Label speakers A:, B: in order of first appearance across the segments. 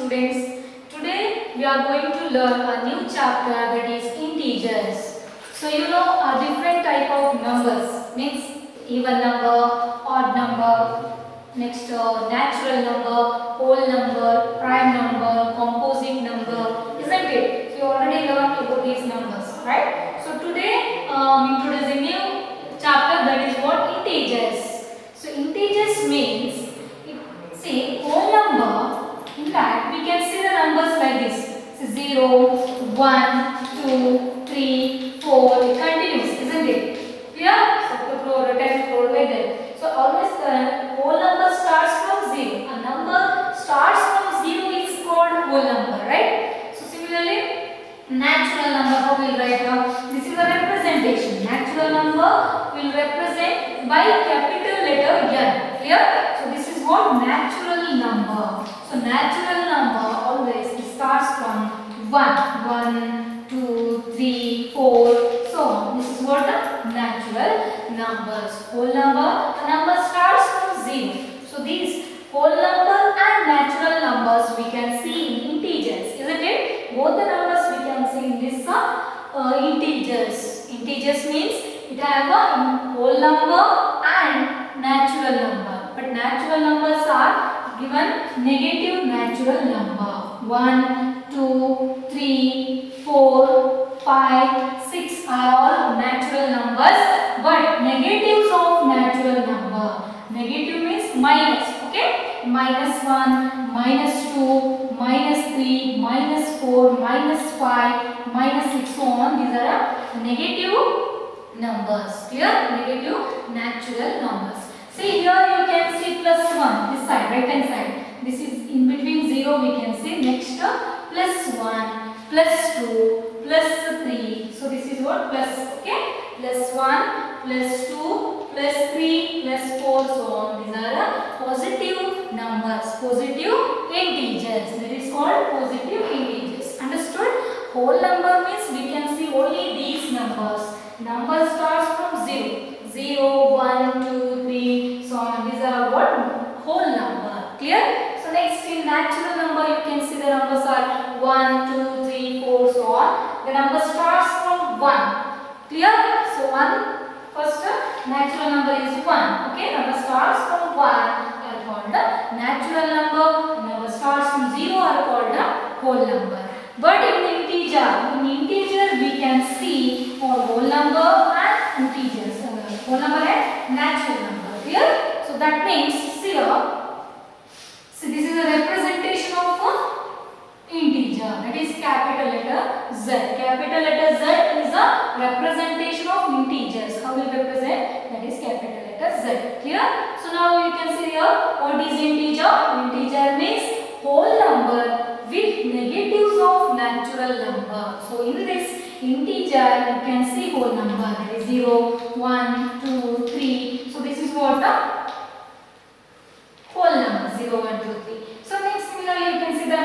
A: students. Today we are going to learn a new chapter, that is integers. So you know a different type of numbers, means even number, odd number, next natural number, whole number, prime number, composite number, isn't it? So you already learned about these numbers, right? So today introducing new chapter, that is what integers. So integers means, see, whole number. In fact, we can see the numbers like this. So 0, 1, 2, 3, 4. It continues, isn't it? Clear? So 2 crore, 10 crore, like that. So always the whole number starts from 0. A number starts from 0 is called whole number, right? So similarly, natural number, how we will write now? This is a representation. Natural number will represent by capital letter N. Clear? So this is what natural number. So natural number always starts from 1, 1, 2, 3, 4, so on. This is what the natural numbers. Whole number, a number starts from 0. So these whole number and natural numbers we can see in integers, isn't it? Both the numbers we can see in this integers. Integers means it have a whole number and natural number. But natural numbers are given negative natural number. 1, 2, 3, 4, 5, 6 are all natural numbers, but negatives of natural number. Negative means minus, okay? Minus 1, minus 2, minus 3, minus 4, minus 5, minus 6, so on. These are negative numbers. Clear? Negative natural numbers. See here you can see plus 1, this side, right hand side. This is in between 0 we can see. Next plus 1, plus 2, plus 3. So this is what plus, okay? Plus 1, plus 2, plus 3, plus 4, so on. These are positive numbers, positive integers. That is called positive integers. Understood? Whole number means we can see only these numbers. Number starts from 0. 0, 1, 2, 3, so on. These are what? Whole number. Clear? So next in natural number you can see the numbers are 1, 2, 3, 4, so on. The number starts from 1. Clear? So 1, first natural number is 1. Okay? Number starts from 1 are called the natural number. Number starts from 0 are called the whole number. But in integer we can see whole number and integers. Whole number and natural number. Clear? So that means here, see this is a representation of integer, that is capital letter Z. Capital letter Z is a representation of integers. How will represent? That is capital letter Z. Clear? So now you can see here what is integer? Integer means whole number with negatives of natural number. So in this integer you can see whole number, that is 0, 1, 2, 3. So this is what the whole number, 0, 1, 2, 3. So next similarly you can see the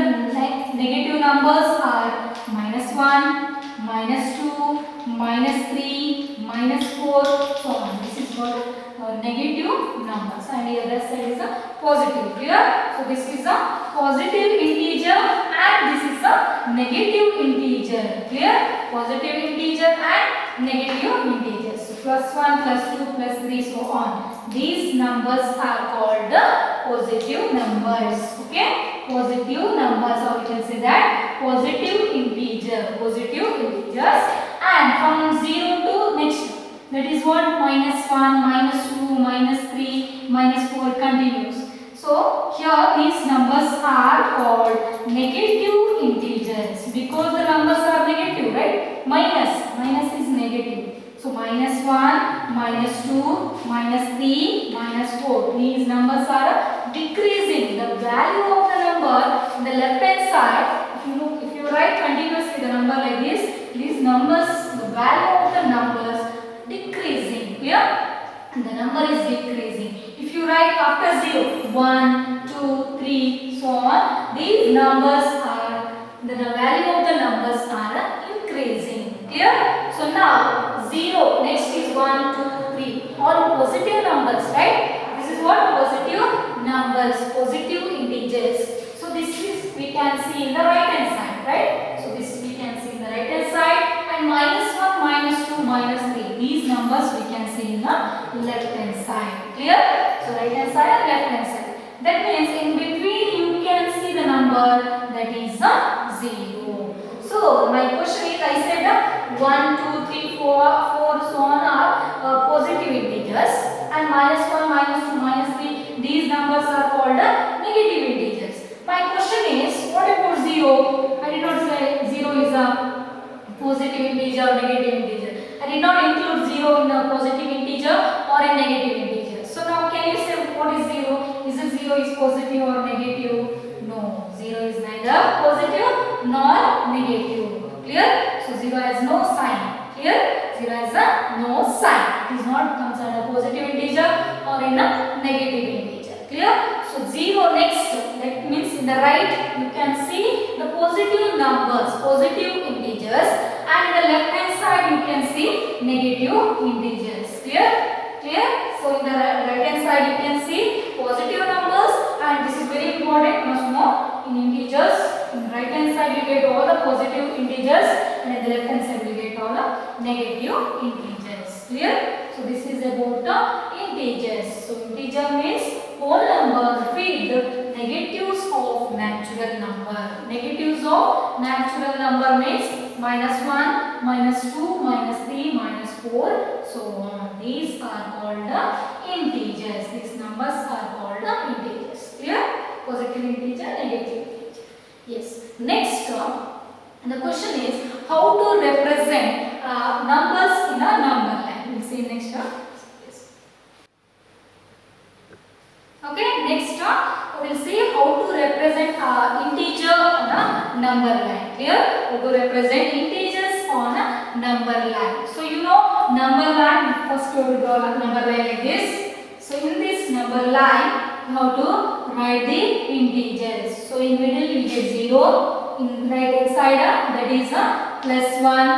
A: negative numbers are minus 1, minus 2, minus 3, minus 4, so on. This is what negative numbers, and the other side is a positive. Clear? So this is a positive integer and this is a negative integer. Clear? Positive integer and negative integers. So plus 1, plus 2, plus 3, so on. These numbers are called the positive numbers. Okay? Positive numbers, or we can say that positive integer. Positive integers, and from 0 to next, that is what? Minus 1, minus 2, minus 3, minus 4 continues. So here these numbers are called negative integers because the numbers are negative, right? Minus is negative. So minus 1, minus 2, minus 3, minus 4. These numbers are decreasing. The value of the number in the left hand side, if you write continuously the number like this, these numbers, the value of the numbers decreasing. Clear? The number is decreasing. If you write after 0, 1, 2, 3, so on, these numbers are, the value of the numbers are increasing. Clear? So now 0, next is 1, 2, 3, all positive numbers, right? This is what? Positive numbers, positive integers. So this is, we can can see in the right hand side, right? So this we can see in the right hand side, and -1, -2, -3. These numbers we can see in the left hand side. Clear? So right hand side and left hand side. That means in between you can see the number that is a 0. So my question is, I said 1, 2, 3, 4, so on are positive integers, and -1, -2, -3, these numbers are called negative integers. My question is, what about 0? I did not say 0 is a positive integer or negative integer. I did not include 0 in a positive integer or a negative integer. So now can you say what is 0? Is it 0 is positive or negative? No, 0 is neither positive nor negative. Clear? So 0 has no sign. Clear? 0 has no sign. It is not considered a positive integer or in a negative integer. Clear? So 0 next, that means in the right you can see the positive numbers, positive integers, and in the left hand side you can see negative integers. Clear? Clear? So in the right hand side you can see positive numbers, and this is very important, must know in integers. In the right hand side you get all the positive integers, and in the left hand side you get all the negative integers. Clear? So this is about the integers. So integer means whole number with negatives of natural number. Negatives of natural number means -1, -2, -3, -4, so on. These are called the integers. These numbers are called the integers. Clear? Positive integer, negative integer. Yes. Next, the question is how to represent numbers in a number line. We'll see next. Yes. Okay. Next, we'll see how to represent integer on a number line. Clear? How to represent integers on a number line. So you know number line. First we will draw a number line like this. So in this number line, you have to write the integers. So in middle you get 0. In right hand side that is +1,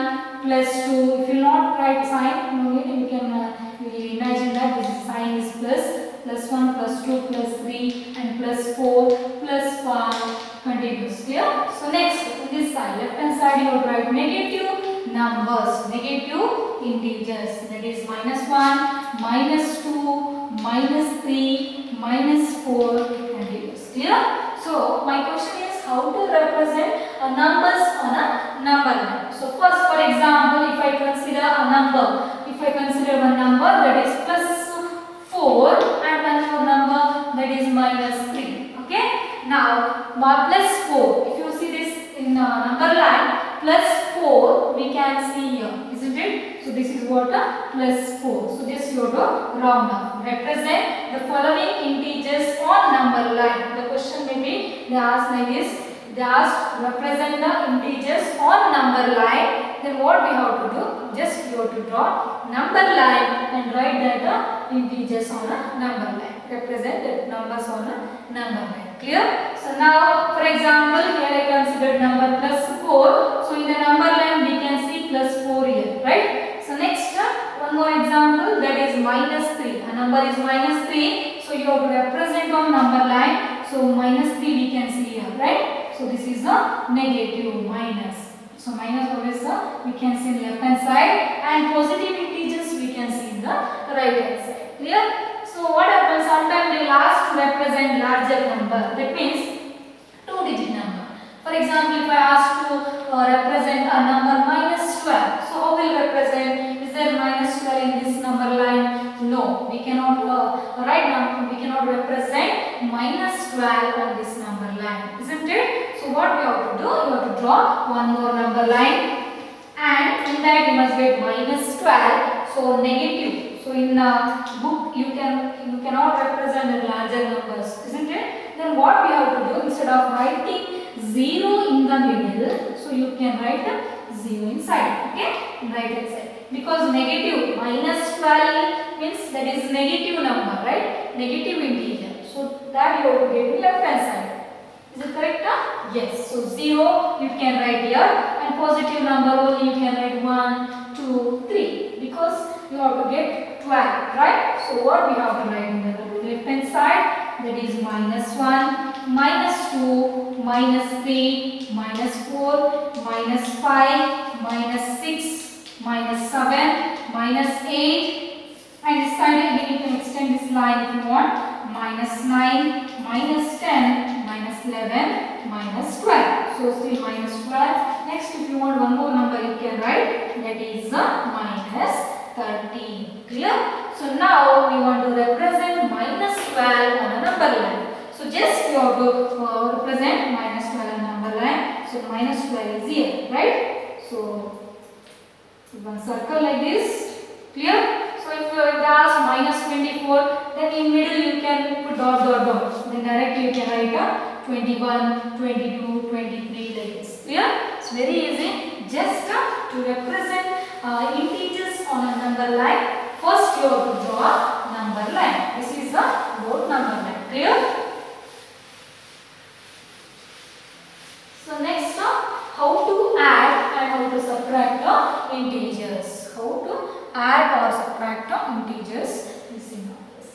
A: +2. If you not write sign, no need. You can imagine that this sign is plus. +1, +2, +3, and +4, +5 continues. Clear? So next, on this side, left hand side, you will write negative numbers, negative integers. That is -1, -2, -3, -4 continues. Clear? So my question is how to represent numbers on a number line. So first, for example, if I consider a number, one number that is +4 and one more number that is -3. Okay. Now +4. If you see this in number line, +4 we can see here, isn't it? So this is what +4. So just you have to round up. Represent the following integers on number line. The question may be they ask like this. They ask represent the integers on number line. Then what we have to do? Just you have to draw number line and write that integers on a number line. Represent the numbers on a number line. Clear? So now, for example, here I considered number +4. So in the number line we can see +4 here, right? So next, one more example, that is -3. A number is -3. So you have to represent on number line. So -3 we can see here, right? So this is a negative minus. So minus always we can see in the left hand side, and positive integers we can see in the right hand side. Clear? So what happens? Sometimes they will ask to represent larger number. That means 2-digit number. For example, if I ask to represent a number -12, so how will represent? Is there -12 in this number line? No, we cannot right now we cannot represent -12 on this number line, isn't it? So what we have to do? You have to draw one more number line, and in that you must get -12. So negative. So in book you cannot represent the larger numbers, isn't it? Then what we have to do, instead of writing 0 in the middle, so you can write 0 inside. Okay, right hand side. Because negative -12 means that is negative number, right? Negative integer. So that you have to get in left hand side. Is it correct? Yes. So 0 you can write here, and positive number only you can write 1, 2, 3, because you have to get 12, right? So what we have to write in the left hand side, that is -1, -2, -3, -4, -5, -6, -7, -8, and this side again you can extend this line if you want. -9, -10, -11, -12. So still -12. Next, if you want one more number, you can write, that is -13. Clear? So now we want to represent -12 on a number line. So just you have to represent -12 on a number line. So -12 is here, right? So one circle like this. Clear? So if you ask -24, then in middle you can put dot dot dot. Then directly you can write 21, 22, 23 like this. Clear? It's very easy. Just to represent integers on a number line, first you have to draw number line. This is a word number line. Clear? So next, how to add and how to subtract integers. How to add or subtract integers using numbers.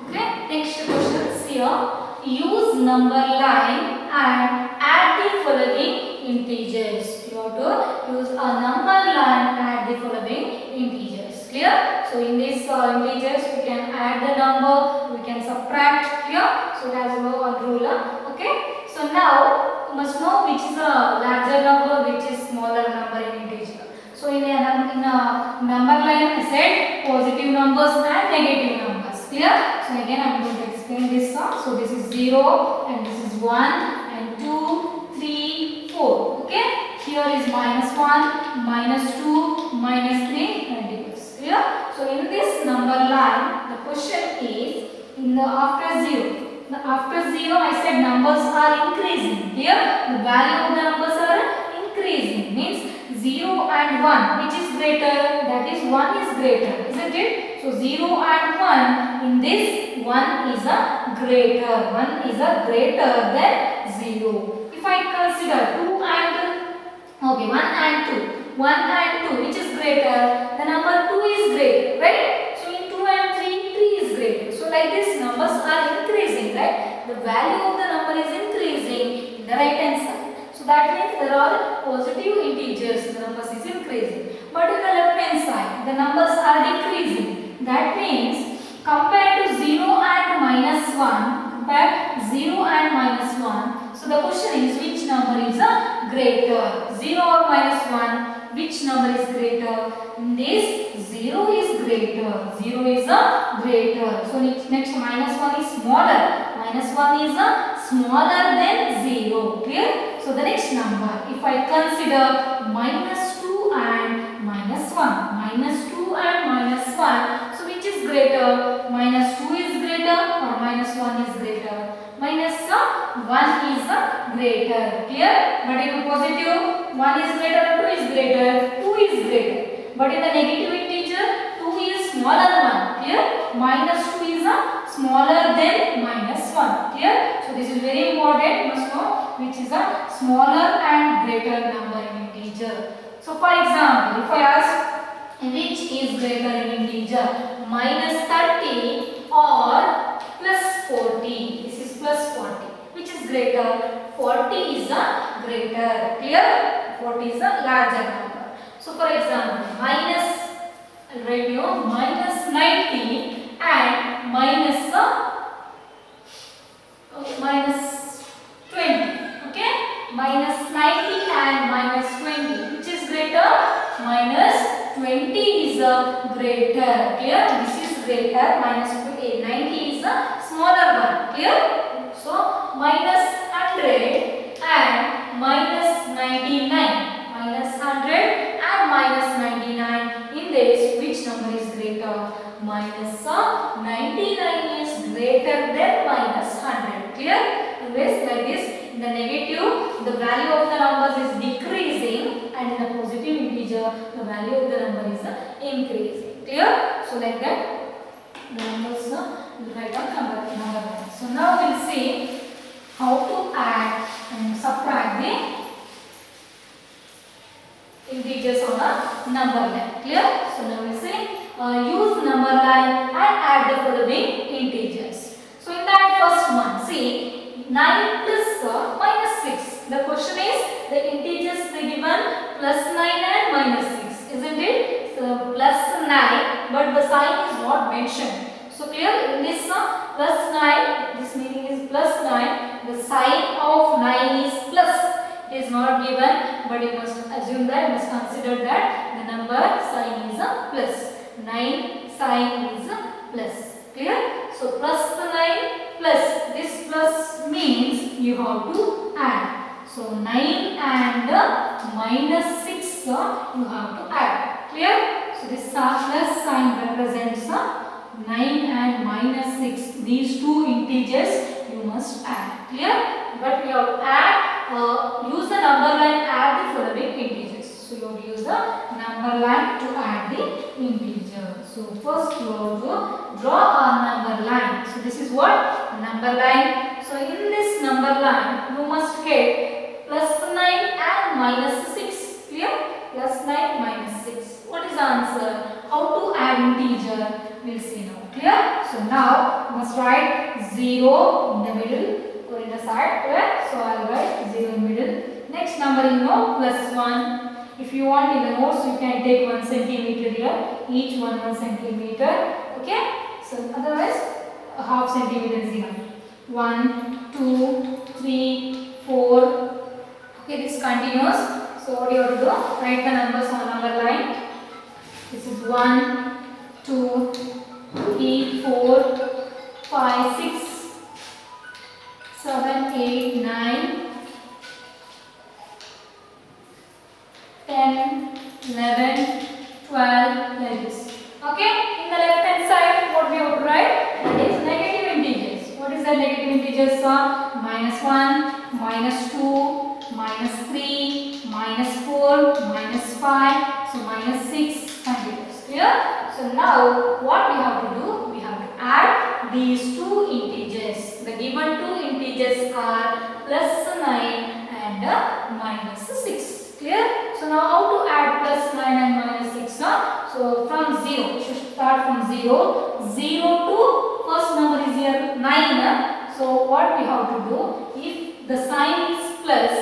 A: Okay, next question is here. Use number line and add the following integers. You have to use a number line and add the following integers. Clear? So in this integers we can add the number, we can subtract. Clear? So that's one rule. Okay. So now you must know which is a larger number, which is smaller number in integer. So in a number line I said positive numbers and negative numbers. Clear? So again I am going to explain this. So this is 0 and this is 1 and 2, 3, 4. Okay? Here is -1, -2, -3 and this. Clear? So in this number line the question is in the after 0. After 0 I said numbers are increasing. Here the value of the numbers are increasing. Means 0 and 1 which is greater, that is 1 is greater, isn't it? So 0 and 1, in this 1 is a greater. 1 is a greater than 0. If I consider 2 and 1 and 2. 1 and 2 which is greater? The number 2 is greater, right? So in 2 and 3, 3 is greater. So like this numbers are increasing, right? The value of the number is increasing in the right hand side. So that means there are positive integers, the numbers is increasing. But in the left hand side, the numbers are decreasing. That means compared to 0 and -1, compare 0 and -1. So the question is which number is greater? 0 or -1? Which number is greater? In this 0 is greater. 0 is greater. So next -1 is smaller. -1 is smaller than 0. Clear? So the next number, if I consider -2 and -1. -2 and -1. So which is greater? -2 is greater or -1 is greater? -1 is greater. Clear? But in positive 1 is greater or 2 is greater? 2 is greater. But in the negative integer 2 is smaller than 1. Clear? -2 is smaller than -1. Clear? So this is very important. You must know which is a smaller and greater number in integer. So for example, if I ask which is greater in integer, -30 or +40. This is +40. Which is greater? 40 is a greater. Clear? 40 is a larger number. So for example, -90 and -20. Okay? -90 and -20. Which is greater? -20 is a greater. Clear? This is greater. -90 is a smaller one. Clear? So -100 and -99. -100 and -99. In this, which number is greater? -99 is greater than -100. Clear? Always like this. In the negative, the value of the numbers is decreasing, and in the positive integer, the value of the number is increasing. Clear? So like that, the numbers will write down number. So now we'll see how to add and subtract the integers on a number line. Clear? So now we'll say use number line and add the following integers. So in that first see 9 plus minus 6. The question is the integers they given plus 9 and minus 6, isn't it? So plus 9, but the sign is not mentioned. So clear, in this plus 9, this meaning is plus 9. The sign of 9 is plus. It is not given, but you must assume that, you must consider that the number sign is a plus. 9 sign is a plus. Clear? So plus 9 plus, this plus means you have to add. So 9 and minus 6 you have to add. Clear? So this plus sign represents 9 and minus 6. These two integers you must add. Clear? But we have to add, use the number line, add the following integers. So you have to use the number line to add the integer. So first you have to draw a number line. So this is what? Number line. So in this number line you must get plus 9 and minus 6. Clear? Plus 9 minus 6. What is the answer? How to add integer? We'll see now. Clear? So now you must write 0 in the middle or in the side. Clear? So I'll write 0 in the middle. Next number you know plus 1. If you want in the notes you can take 1 centimeter here. Each 1 centimeter. Okay? So otherwise half centimeter is enough. 1, 2, 3, 4. Okay, this continues. So what you have to do? Write the numbers on number line. This is 1, 2, 3, 4, 5, 6, 7, 8, 9, 10, 11, 12, like this. Okay, in the left hand side, what we have to write? That is negative integers. What is the negative integers? Minus 1, minus 2, minus 3, minus 4, minus 5, so minus 6 continues. Clear? So now what we have to do? We have to add these two integers. The given two integers are plus 9 and minus 6. Clear? So now how to add plus 9 and minus 6? So from 0, we should start from 0. 0 to first number is here 9. So what we have to do? If the sign is plus,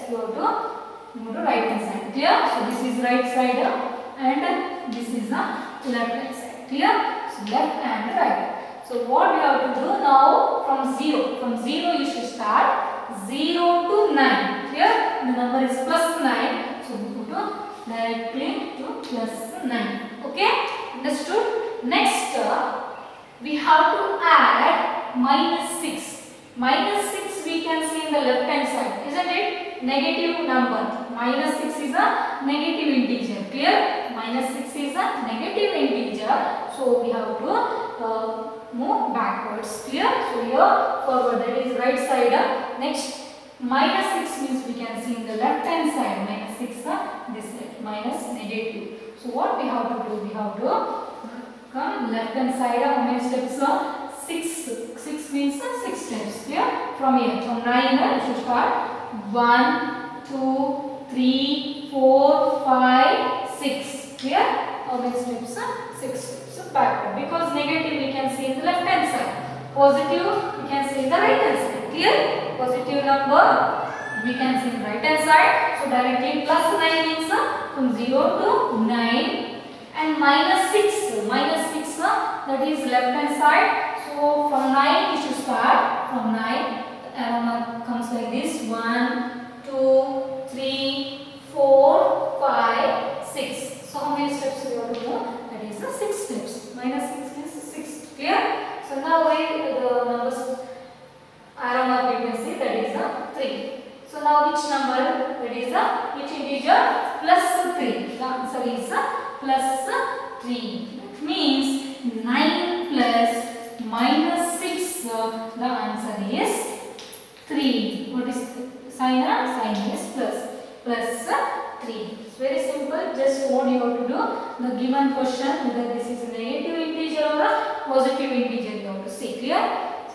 A: you have to move to right hand side. Clear? So this is right side and this is the left hand side. Clear? So left and right. So what we have to do now from 0? From 0 you should start 0 to 9. Clear? The number is plus 9. So we go to directly to plus 9. Okay? Understood? Next we have to add minus 6. Minus 6 we can see in the left hand side, isn't it? Negative number. Minus 6 is a negative integer. Clear? Minus 6 is a negative integer. So we have to move backwards. Clear? So here forward, that is right side. Next, minus 6 means we can see in the left hand side. Minus 6 this side. Minus negative. So what we have to do? We have to come left hand side. How many steps? 6. 6 means 6 steps. Clear? From here, from 9 you should start. 1, 2, 3, 4, 5, 6. Clear? How many steps? 6 steps. So backward. Because negative we can see in the left hand side. Positive we can see in the right hand side. Clear? Positive number we can see in the right hand side. So directly plus 9 means from 0 to 9. And minus 6. Minus 6 that is left hand side. So from 9 you should start. From 9 the arrow mark comes like this. 1, 2, 3, 4, 5, 6. So how many steps we have to do? That is 6 steps. Minus 6 means 6. Clear? So now the numbers arrow mark you can see that is 3. So now which number? That is which integer? Plus 3. The answer is plus 3. That means 9 plus minus 6. The answer is 3. What is the sign? Sign is plus. Plus 3. It's very simple. Just what you have to do. The given question, whether this is a negative integer or a positive integer, you have to see. Clear?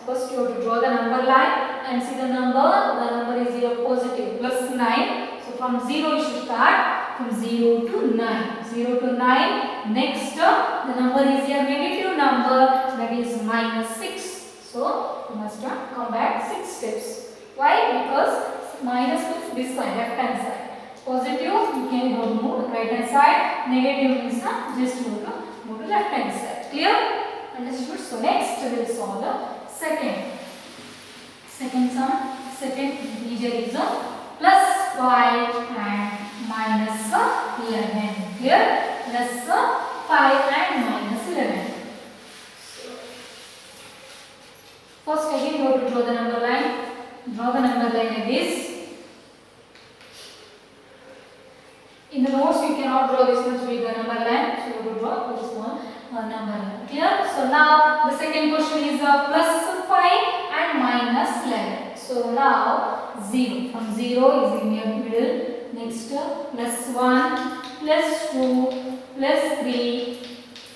A: First you have to draw the number line and see the number. The number is here positive. Plus 9. So from 0 you should start. From 0 to 9. 0 to 9. Next the number is here negative number, that is minus 6. So you must come back 6 steps. Why? Because minus means this side, left hand side. Positive you can go to move right hand side. Negative means just move to left hand side. Clear? Understood? So next we will solve the second sum. Second integer is plus 5 and minus 11. Clear? Plus 5 and minus 11. First again go to draw the number line. Draw the number line like this. In the notes you cannot draw this much bigger number line. So you will draw this small number line. Clear? So now the second question is plus 5 and minus 11. So now 0. From 0 is in your middle. Next plus 1, plus 2, plus 3,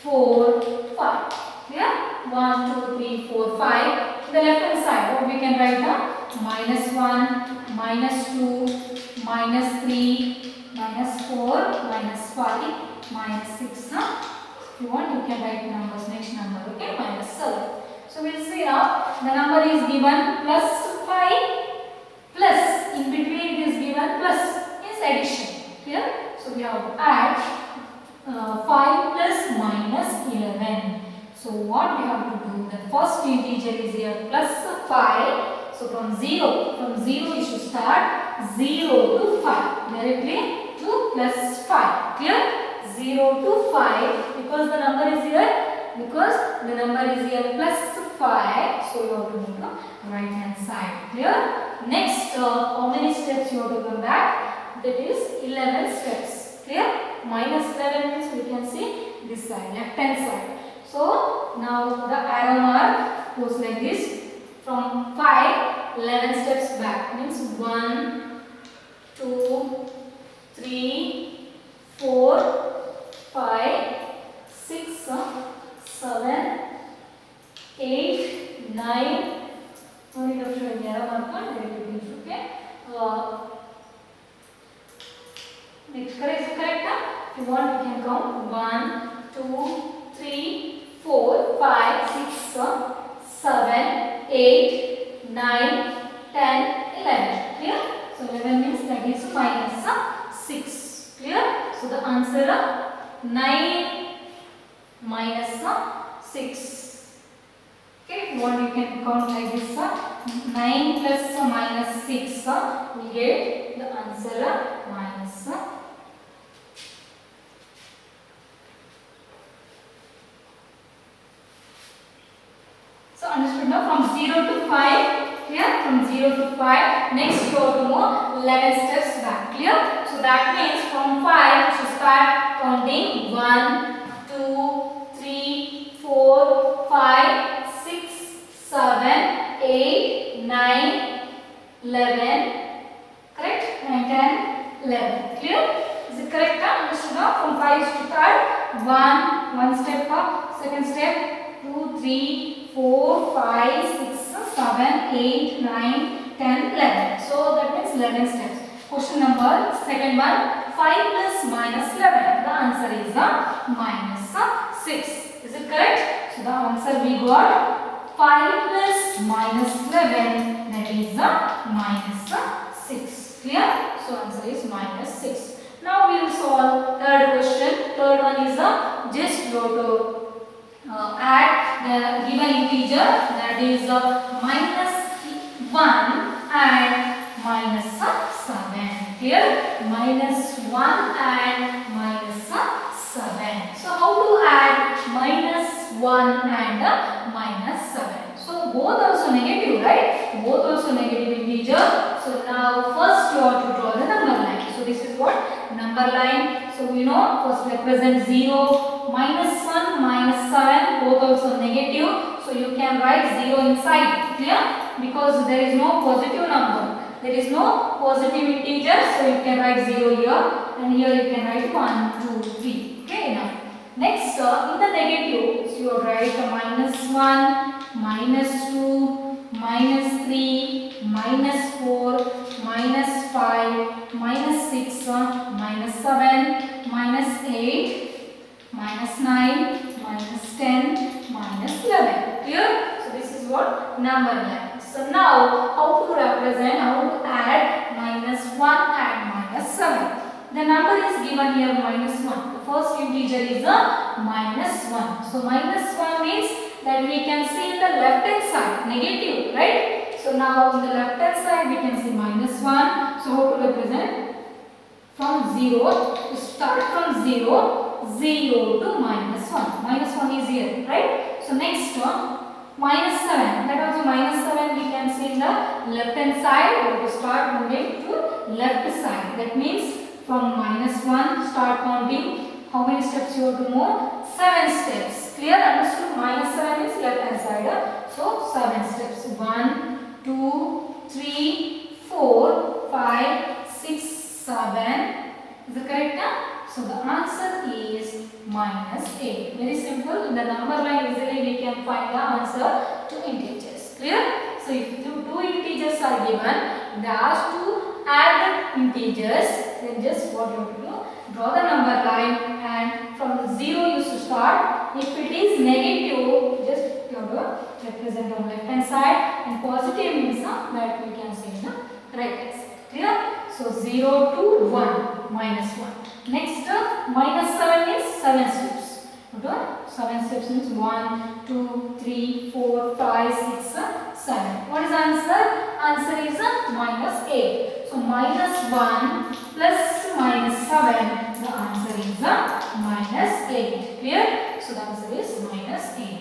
A: 4, 5. Clear? 1, 2, 3, 4, 5. The left hand side, what we can write down? Minus 1, minus 2, minus 3, minus 4, minus 5, minus 6. If you want, you can write numbers, next number, okay? Minus 7. So we'll see now, the number is given plus 5, plus, in between it is given plus, is addition. Clear? So we have to add 5 plus minus 11. So what we have to do, the first integer is here plus 5. So from 0 you should start 0 to 5 directly to plus 5. Clear? 0 to 5 because the number is here plus 5. So you have to move to right hand side. Clear? Next, how many steps you have to come back? That is 11 steps. Clear? Minus 11 means we can see this side, left hand side. So now the arrow mark goes like this. From 5, 11 steps back means 1, 2, 3, 4, 5, 6, 7, 8, 9. Only the showing arrow mark. Okay. Next correct. If you want, you can count 1, 2, 3, 4, 5, 6, 7, 8, 9, 10, 11. Clear? So 11 means that is minus 6. Clear? So the answer 9 minus 6. Okay, if you want you can count like this. 9 plus minus 6 we get the answer minus. So understood now from 0 to 5. Clear? From 0 to 5. Next you have to move 11 steps back. Clear? So that means from 5 you should start counting 1, 2, 3, 4, 5, 6, 7, 8, 9, 11. Correct? 9, 10, 11. Clear? Is it correct? Understood now? From 5 you should start 1 step up, second step 2, 3, 4, 5, 6, 7, 8, 9, 10, 11. So that means 11 steps. Question number second one, 5 plus minus 11. The answer is minus 6. Is it correct? So the answer we got 5 plus minus 11, that is minus 6. Clear? So answer is minus 6. Now we will solve third question. Third one is just go to add the given integer, that is minus 1 and minus 7. Here minus 1 and minus 7. So how to add minus 1 and minus 7? So both also negative, right? Both also negative integer. So now first you have to draw the number line. So this is what? Number line. So we know first represent 0, minus 1, minus 7, both also negative. So you can write 0 inside. Clear? Because there is no positive number. There is no positive integer. So you can write 0 here. And here you can write 1, 2, 3. Okay, now. Next, in the negative, so you write minus 1, minus 2, minus 3, minus 4, minus 5, minus 6, minus 7, minus 8, minus 9, minus 10, minus 11. Clear? So this is what what? Number line. So now how to represent, how to add -1 and -7. The number is given here -1. The first integer is a -1. So -1 means that we can see in the left hand side negative, right? So now in the left hand side we can see -1. So how to represent? From 0, to start from 0, 0 to -1. -1 is here, right? So next one, -7. That also -7 we can see in the left hand side. We have to start moving to left side. That means from -1 start counting. How many steps you have to move? 7 steps. Clear? Understood? -7 is left hand side. So 7 steps. 1, 2, 3, 4, 5, 6, 7. Is it correct now? So the answer is -8. Very simple. In the number line easily we can find the answer to integers. Clear? So if two integers are given, they ask to add the integers, then just what you have to do? Draw the number line and from 0 you should start. If it is negative, just you have to represent on left hand side, and positive means that we can see in the right hand side. Clear? So 0 to 1, -1. Next, -7 means 7 steps. Okay? 7 steps means 1, 2, 3, 4, 5, 6, 7. What is the answer? Answer is -8. So -1 plus -7. The answer is -8. Clear? So the answer is -8.